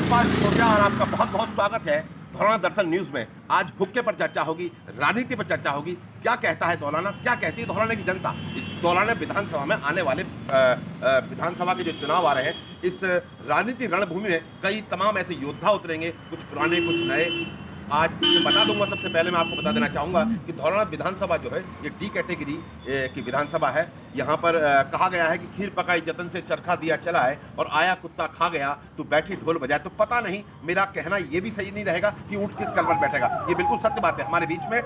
यशपाल सिसोदिया और आपका बहुत बहुत स्वागत है धौलाना दर्शन न्यूज में। आज हुक्के पर चर्चा होगी, राजनीति पर चर्चा होगी। क्या कहता है धौलाना, क्या कहती है धौलाना की जनता। धौलाना विधानसभा में आने वाले विधानसभा के जो चुनाव आ रहे हैं, इस राजनीतिक रणभूमि में कई तमाम ऐसे योद्धा उतरेंगे, कुछ पुराने कुछ नए। आज ये बता दूंगा, सबसे पहले मैं आपको बता देना चाहूँगा कि धौलाना विधानसभा जो है ये डी कैटेगरी की विधानसभा है। यहाँ पर कहा गया है कि खीर पकाई जतन से चरखा दिया चला है और आया कुत्ता खा गया तो बैठी ढोल बजाए। तो पता नहीं, मेरा कहना ये भी सही नहीं रहेगा कि ऊँट किस कल पर बैठेगा। ये बिल्कुल सत्य बात है। हमारे बीच में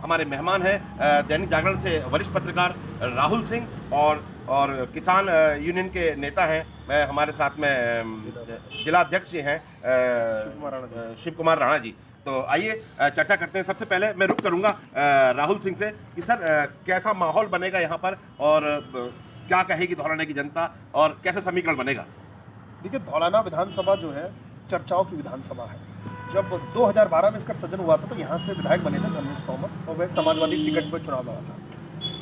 हमारे मेहमान हैं दैनिक जागरण से वरिष्ठ पत्रकार राहुल सिंह और किसान यूनियन के नेता हैं हमारे साथ में जिला अध्यक्ष जी हैं शिव कुमार राणा जी। तो आइए चर्चा करते हैं। सबसे पहले मैं रुक करूंगा राहुल सिंह से कि सर कैसा माहौल बनेगा यहाँ पर और क्या कहेगी धौलाना की जनता और कैसे समीकरण बनेगा। देखिए, धौलाना विधानसभा जो है चर्चाओं की विधानसभा है। जब 2012 में इसका सृजन हुआ था तो यहाँ से विधायक बने थे धर्मेश तोमर और वह समाजवादी टिकट पर चुनाव लड़ा था।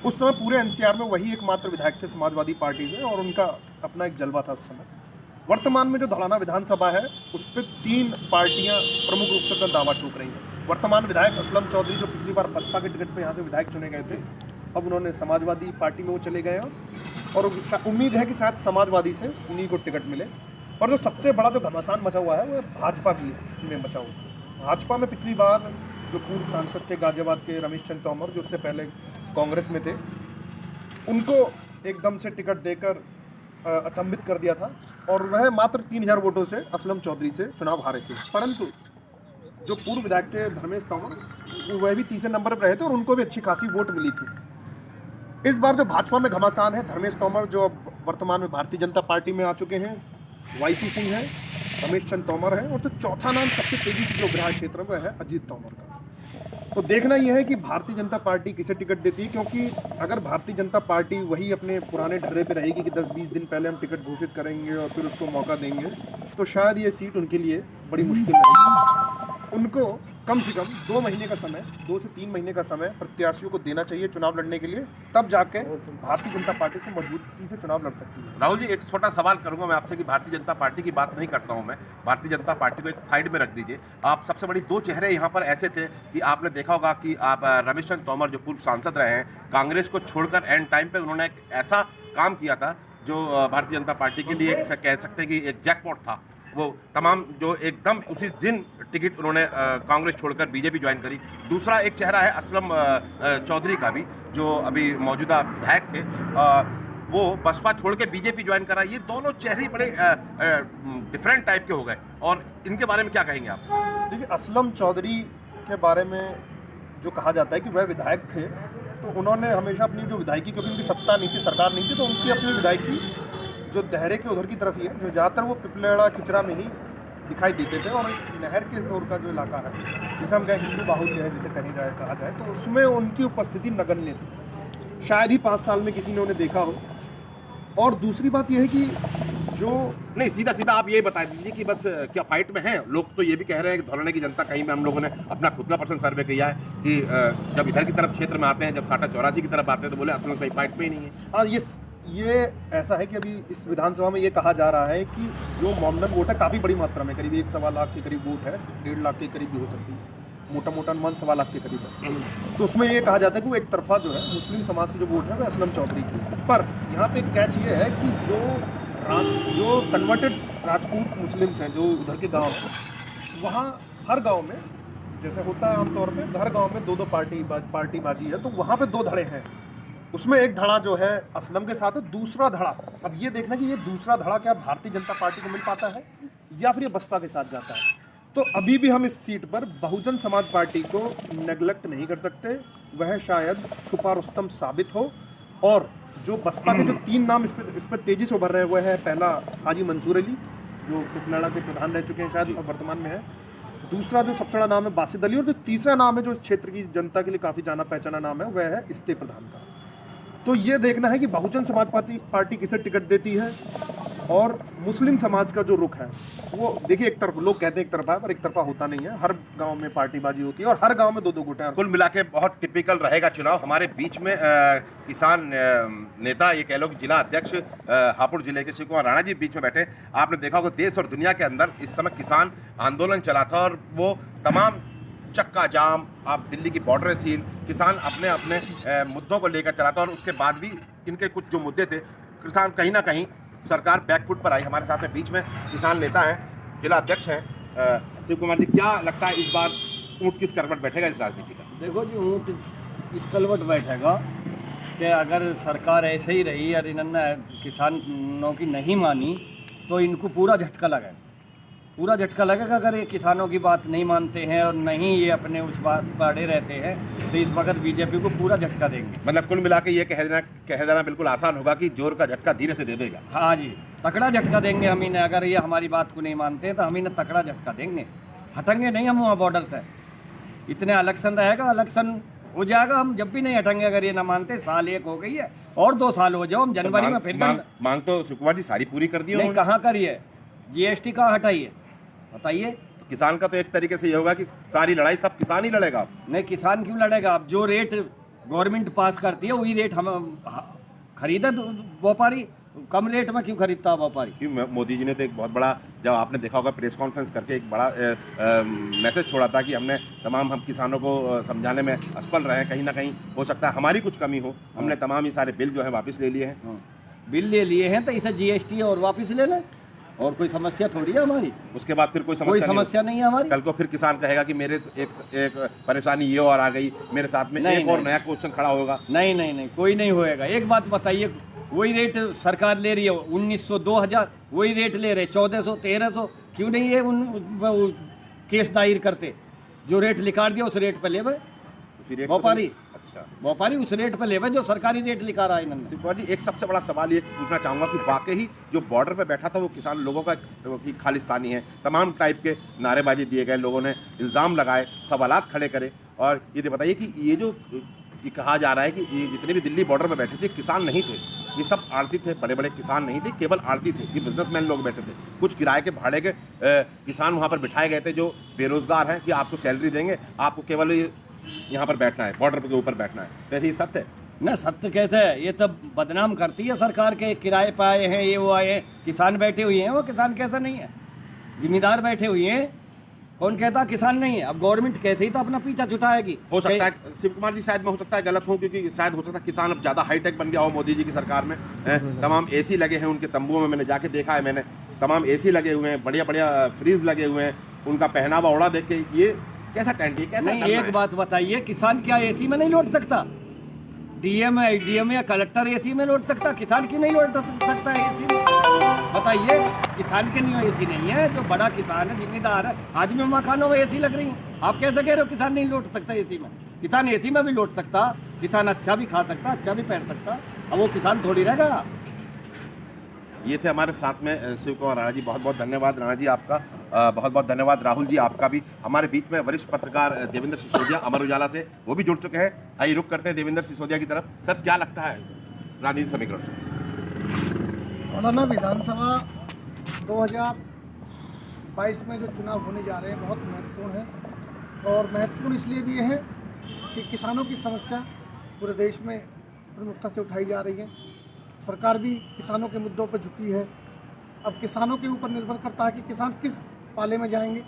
उस समय पूरे एनसीआर में वही एकमात्र विधायक थे समाजवादी पार्टी से और उनका अपना एक जलवा था उस समय। वर्तमान में जो धौलाना विधानसभा है उस पर 3 पार्टियां प्रमुख रूप से अपना दावा ठोक रही हैं। वर्तमान विधायक असलम चौधरी जो पिछली बार बसपा के टिकट पर यहाँ से विधायक चुने गए थे, अब उन्होंने समाजवादी पार्टी में वो चले गए हैं और उम्मीद है कि शायद समाजवादी से उन्हीं को टिकट मिले। और जो सबसे बड़ा जो घमासान मचा हुआ है वो भाजपा में मचा हुआ। भाजपा में पिछली बार जो पूर्व सांसद थे गाजियाबाद के रमेश चंद्र तोमर, जो उससे पहले कांग्रेस में थे, उनको एकदम से टिकट देकर अचंभित कर दिया था और वह मात्र 3000 वोटों से असलम चौधरी से चुनाव हारे थे। परंतु जो पूर्व विधायक थे धर्मेश तोमर, वह भी तीसरे नंबर पर रहे थे और उनको भी अच्छी खासी वोट मिली थी। इस बार जो भाजपा में घमासान है, धर्मेश तोमर जो अब वर्तमान में भारतीय जनता पार्टी में आ चुके हैं, YP सिंह है, रमेश चंद्र तोमर है और तो चौथा नाम सबसे तेजी से जो उभरा क्षेत्र में है अजीत तोमर का। तो देखना यह है कि भारतीय जनता पार्टी किसे टिकट देती है, क्योंकि अगर भारतीय जनता पार्टी वही अपने पुराने ढर्रे पे रहेगी कि 10-20 दिन पहले हम टिकट घोषित करेंगे और फिर उसको मौका देंगे, तो शायद ये सीट उनके लिए बड़ी मुश्किल रहेगी। उनको कम से कम 2 महीने का समय, 2 से 3 महीने का समय प्रत्याशियों को देना चाहिए चुनाव लड़ने के लिए, तब जाके भारतीय जनता पार्टी से मजबूती से चुनाव लड़ सकती है। राहुल जी, एक छोटा सवाल करूंगा मैं आपसे कि भारतीय जनता पार्टी की बात नहीं करता हूं मैं, भारतीय जनता पार्टी को एक साइड में रख दीजिए। आप सबसे बड़ी 2 चेहरे यहाँ पर ऐसे थे कि आपने देखा होगा कि आप रमेश चंद्र तोमर जो पूर्व सांसद रहे हैं, कांग्रेस को छोड़कर एंड टाइम पे उन्होंने एक ऐसा काम किया था जो भारतीय जनता पार्टी के लिए कह सकते हैं कि एक जैकपॉट था। वो तमाम जो एकदम उसी दिन टिकट उन्होंने कांग्रेस छोड़कर बीजेपी ज्वाइन करी। दूसरा एक चेहरा है असलम चौधरी का भी, जो अभी मौजूदा विधायक थे, वो बसपा छोड़ के बीजेपी ज्वाइन करा। ये दोनों चेहरे बड़े डिफरेंट टाइप के हो गए और इनके बारे में क्या कहेंगे आप। देखिए, असलम चौधरी के बारे में जो कहा जाता है कि वह विधायक थे, तो उन्होंने हमेशा अपनी जो विधायकी, क्योंकि उनकी सत्ता नहीं थी, सरकार नहीं थी, तो उनकी अपनी विधायकी जो दहरे के उधर की तरफ ही है, जो ज़्यादातर वो पिपलेड़ा खिचरा में ही दिखाई देते थे। और नहर के इस दौर का जो इलाका है, जिसे हम कहें हिंदू बाहुल्य है, जिसे कहा जाए, तो उसमें उनकी उपस्थिति नगण्य थी। शायद ही 5 साल में किसी ने उन्हें देखा हो। और दूसरी बात यह है कि जो नहीं, सीधा सीधा आप ये बता दीजिए कि बस क्या फाइट में हैं लोग। तो ये भी कह रहे हैं कि धौलाना की जनता, कहीं में हम लोगों ने अपना खुद का पर्सनल सर्वे किया है कि जब इधर की तरफ क्षेत्र में आते हैं, जब साटा 84 की तरफ आते हैं, तो बोले असल में कहीं फाइट में ही नहीं है। हाँ, ये ऐसा है कि अभी इस विधानसभा में ये कहा जा रहा है कि जो मॉमडन वोट है काफ़ी बड़ी मात्रा में, करीब 1-1.25 लाख के करीब वोट है, 1.5 लाख के करीब भी हो सकती है, मोटा अनुमान 1.25 लाख के करीब है। तो उसमें ये कहा जाता है कि वो एक तरफा जो है मुस्लिम समाज की जो वोट है वह असलम चौधरी की। पर यहाँ पे कैच ये है कि जो कन्वर्टेड राजपूत मुस्लिम्स हैं जो उधर के गाँव हैं, वहाँ हर गाँव में जैसे होता है आमतौर पर, हर गाँव में 2-2 पार्टी बाजी है, तो वहाँ पर 2 धड़े हैं। उसमें एक धड़ा जो है असलम के साथ है, दूसरा धड़ा, अब ये देखना कि ये दूसरा धड़ा क्या भारतीय जनता पार्टी को मिल पाता है या फिर ये बसपा के साथ जाता है। तो अभी भी हम इस सीट पर बहुजन समाज पार्टी को नेग्लेक्ट नहीं कर सकते। वह शायद छुपा रुस्तम साबित हो। और जो बसपा के जो 3 नाम इस पर तेजी से उभर रहे हैं, वह है पहला हाजी मंसूर अली, जो पिपलाड़ा के प्रधान रह चुके हैं, शायद वर्तमान में है। दूसरा जो सबसे बड़ा नाम है बासित अली, और जो तीसरा नाम है जो क्षेत्र की जनता के लिए काफ़ी जाना पहचाना नाम है, वह है इस्ते प्रधान का। तो ये देखना है कि बहुजन समाज पार्टी किसे टिकट देती है और मुस्लिम समाज का जो रुख है वो देखिए, एक तरफ लोग कहते हैं एक तरफा है, पर एक तरफा होता नहीं है। हर गांव में पार्टीबाजी होती है और हर गांव में दो दो गुट हैं। कुल मिला के बहुत टिपिकल रहेगा चुनाव। हमारे बीच में किसान नेता, ये कह लो कि जिला अध्यक्ष हापुड़ जिले के शिव कुमार राणा जी बीच में बैठे। आपने देखा होगा देश और दुनिया के अंदर इस समय किसान आंदोलन चला था और वो तमाम चक्का जाम, आप दिल्ली की बॉर्डर सील, किसान अपने अपने मुद्दों को लेकर चला था और उसके बाद भी इनके कुछ जो मुद्दे थे, किसान कहीं ना कहीं सरकार बैकफुट पर आई। हमारे साथ में बीच में किसान नेता हैं, जिला अध्यक्ष हैं शिव कुमार जी। क्या लगता है इस बार ऊँट किस करवट बैठेगा इस राजनीति का? देखो जी, ऊँट इस कलवट बैठेगा कि अगर सरकार ऐसे ही रही और इन्होंने किसानों की नहीं मानी तो इनको पूरा झटका लगेगा, पूरा झटका लगेगा। अगर ये किसानों की बात नहीं मानते हैं और नहीं ये अपने उस बात पर अड़े रहते हैं तो इस वक्त बीजेपी को पूरा झटका देंगे। मतलब कुल मिला के ये कह देना बिल्कुल आसान होगा कि जोर का झटका धीरे से दे देगा। हाँ जी, तकड़ा झटका देंगे हम इन्हें। अगर ये हमारी बात को नहीं मानते तो हम इन्हें तकड़ा झटका देंगे। हटेंगे नहीं हम वहाँ बॉर्डर से। इतने इलेक्शन रहेगा, इलेक्शन हो जाएगा, हम जब भी नहीं हटेंगे। अगर ये ना मानते, साल एक हो गई है और 2 साल हो जाओ, हम जनवरी में फिर मांग तो शिव कुमार जी सारी पूरी कर दी नहीं, कहाँ करिए? जीएसटी कहाँ हटाइए बताइए? किसान का तो एक तरीके से ये होगा कि सारी लड़ाई सब किसान ही लड़ेगा। नहीं, किसान क्यों लड़ेगा? अब जो रेट गवर्नमेंट पास करती है वही रेट हम खरीदे। व्यापारी कम रेट में क्यों खरीदता है व्यापारी? मोदी जी ने तो एक बहुत बड़ा, जब आपने देखा होगा प्रेस कॉन्फ्रेंस करके एक बड़ा मैसेज छोड़ा था कि हमने हम किसानों को समझाने में असफल रहे हैं। कहीं ना कहीं हो सकता है हमारी कुछ कमी हो। हमने तमाम ये सारे बिल जो है वापस ले लिए हैं। बिल ले लिए हैं तो इसे जीएसटी और वापस ले लें, और कोई समस्या थोड़ी है हमारी। उसके बाद फिर कोई समस्या नहीं है हमारी। कल को फिर किसान कहेगा कि मेरे एक परेशानी ये और आ गई, मेरे साथ में एक और नया क्वेश्चन खड़ा होगा। नहीं नहीं नहीं, कोई नहीं होएगा। एक बात बताइए, वही रेट सरकार ले रही है 1900 2000, वही रेट ले रहे 1400 1300, क्यों नहीं है उन केस दायर करते? जो रेट लिखा दिया उस रेट पर ले व्यापारी। अच्छा, व्यापारी उस रेट पर ले जो सरकारी रेट लिखा रहा है इन्होंने। शिवकुमार जी, एक सबसे बड़ा सवाल ये पूछना चाहूँगा कि वाकई जो बॉर्डर पे बैठा था वो किसान लोगों का की खालिस्तानी है। तमाम टाइप के नारेबाजी दिए गए, लोगों ने इल्ज़ाम लगाए, सवालात खड़े करे। और ये बताइए कि ये जो ये कहा जा रहा है कि ये जितने भी दिल्ली बॉर्डर पे बैठे थे किसान नहीं थे, ये सब आड़ती थे, बड़े बड़े किसान नहीं थे, केवल आड़ती थे, ये बिजनेसमैन लोग बैठे थे। कुछ किराए के भाड़े के किसान वहाँ पर बिठाए गए थे जो बेरोजगार हैं कि आपको सैलरी देंगे, आपको केवल यहाँ पर बैठना है, बॉर्डर के ऊपर बैठना है। तो ये सत्य है ना? सत्य कैसे है? ये तो बदनाम करती है सरकार के। किराए पे आए हैं, ये वो आए हैं, किसान बैठे हुए हैं। वो किसान कैसा नहीं है? जिम्मेदार बैठे हुए हैं। कौन कहता किसान नहीं है? अब गवर्नमेंट कैसे ही तो अपना पीछा छुटाएगी। हो सकता है शिव कुमार जी, शायद मैं हो सकता है गलत हूँ, क्योंकि शायद हो सकता है किसान अब ज़्यादा हाईटेक बन गया हो मोदी जी की सरकार में। तमाम एसी लगे हैं उनके तंबुओं में, मैंने जाके देखा है। मैंने तमाम एसी लगे हुए हैं, बढ़िया बढ़िया फ्रीज लगे हुए हैं। उनका पहनावा ओढ़ा देख के ये कैसा टेंट है, कैसा? नहीं, एक बात बताइए, किसान क्या एसी में नहीं लौट सकता? डीएम या कलेक्टर एसी में लौट सकता, किसान क्यों नहीं लौट सकता एसी में? बताइए, किसान के लिए एसी नहीं है? जो बड़ा किसान है, जिम्मेदार है, आज भी मकानों में एसी लग रही है। आप कैसे कह रहे हो किसान नहीं लौट सकता एसी में? किसान एसी में भी लौट सकता, किसान अच्छा भी खा सकता, अच्छा भी पहन सकता। अब वो किसान थोड़ी रहेगा। ये थे हमारे साथ में शिव कुमार राणा जी। बहुत बहुत धन्यवाद राणा जी आपका, बहुत बहुत धन्यवाद राहुल जी आपका भी। हमारे बीच में वरिष्ठ पत्रकार देवेंद्र सिसोदिया अमर उजाला से, वो भी जुड़ चुके हैं। आइए रुक करते हैं देवेंद्र सिसोदिया की तरफ। सर, क्या लगता है राजनीति समीकरण? मौलाना विधानसभा 2022 में जो चुनाव होने जा रहे हैं बहुत महत्वपूर्ण है। और महत्वपूर्ण इसलिए भी है कि किसानों की समस्या पूरे देश में प्रमुखता से उठाई जा रही है। सरकार भी किसानों के मुद्दों पर झुकी है। अब किसानों के ऊपर निर्भर करता है कि किसान किस पाले में जाएंगे।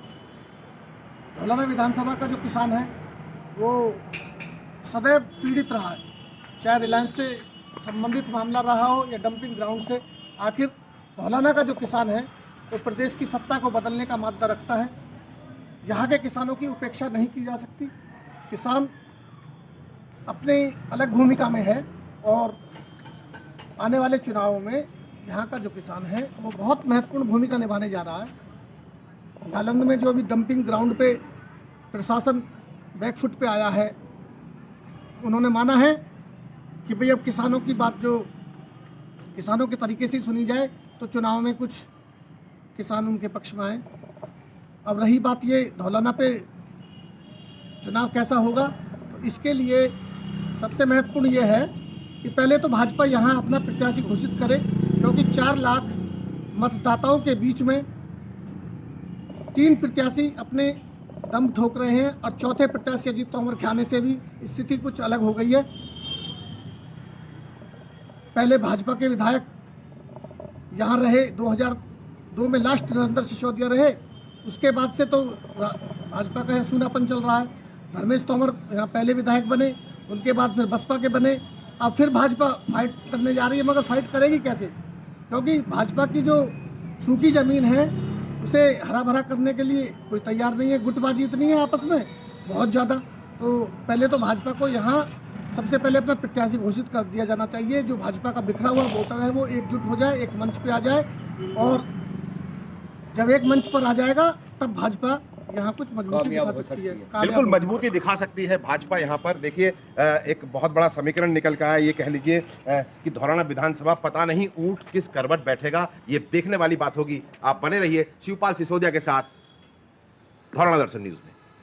मौलाना विधानसभा का जो किसान है वो सदैव पीड़ित रहा है, चाहे रिलायंस से संबंधित मामला रहा हो या डंपिंग ग्राउंड से। आखिर मौलाना का जो किसान है वो प्रदेश की सत्ता को बदलने का मादा रखता है। यहाँ के किसानों की उपेक्षा नहीं की जा सकती। किसान अपनी अलग भूमिका में है और आने वाले चुनावों में यहाँ का जो किसान है वो बहुत महत्वपूर्ण भूमिका निभाने जा रहा है। नालंद में जो अभी डंपिंग ग्राउंड पे प्रशासन बैकफुट पे आया है, उन्होंने माना है कि भाई अब किसानों की बात जो किसानों के तरीके से सुनी जाए तो चुनाव में कुछ किसान उनके पक्ष में आए। अब रही बात ये धौलाना पे चुनाव कैसा होगा, तो इसके लिए सबसे महत्वपूर्ण ये है कि पहले तो भाजपा यहाँ अपना प्रत्याशी घोषित करे, क्योंकि 4 लाख मतदाताओं के बीच में 3 प्रत्याशी अपने दम ठोक रहे हैं और चौथे प्रत्याशी अजीत तोमर के आने से भी स्थिति कुछ अलग हो गई है। पहले भाजपा के विधायक यहाँ रहे, 2002 में लास्ट नरेंद्र सिसोदिया रहे, उसके बाद से तो भाजपा का सूनापन चल रहा है। धर्मेश तोमर यहाँ पहले विधायक बने, उनके बाद फिर बसपा के बने, अब फिर भाजपा फाइट करने जा रही है, मगर फाइट करेगी कैसे? क्योंकि भाजपा की जो सूखी ज़मीन है उसे हरा भरा करने के लिए कोई तैयार नहीं है। गुटबाजी इतनी है आपस में बहुत ज़्यादा। तो पहले तो भाजपा को यहाँ सबसे पहले अपना प्रत्याशी घोषित कर दिया जाना चाहिए। जो भाजपा का बिखरा हुआ वोटर है वो एकजुट हो जाए, एक मंच पे आ जाए, और जब एक मंच पर आ जाएगा तब भाजपा यहाँ कुछ मजबूती दिखा सकती है। बिल्कुल मजबूती दिखा सकती है भाजपा यहाँ पर। देखिए एक बहुत बड़ा समीकरण निकल का है, ये कह लीजिए कि धौलाना विधानसभा पता नहीं ऊंट किस करवट बैठेगा, ये देखने वाली बात होगी। आप बने रहिए शिवपाल सिसोदिया के साथ धौलाना दर्शन न्यूज में।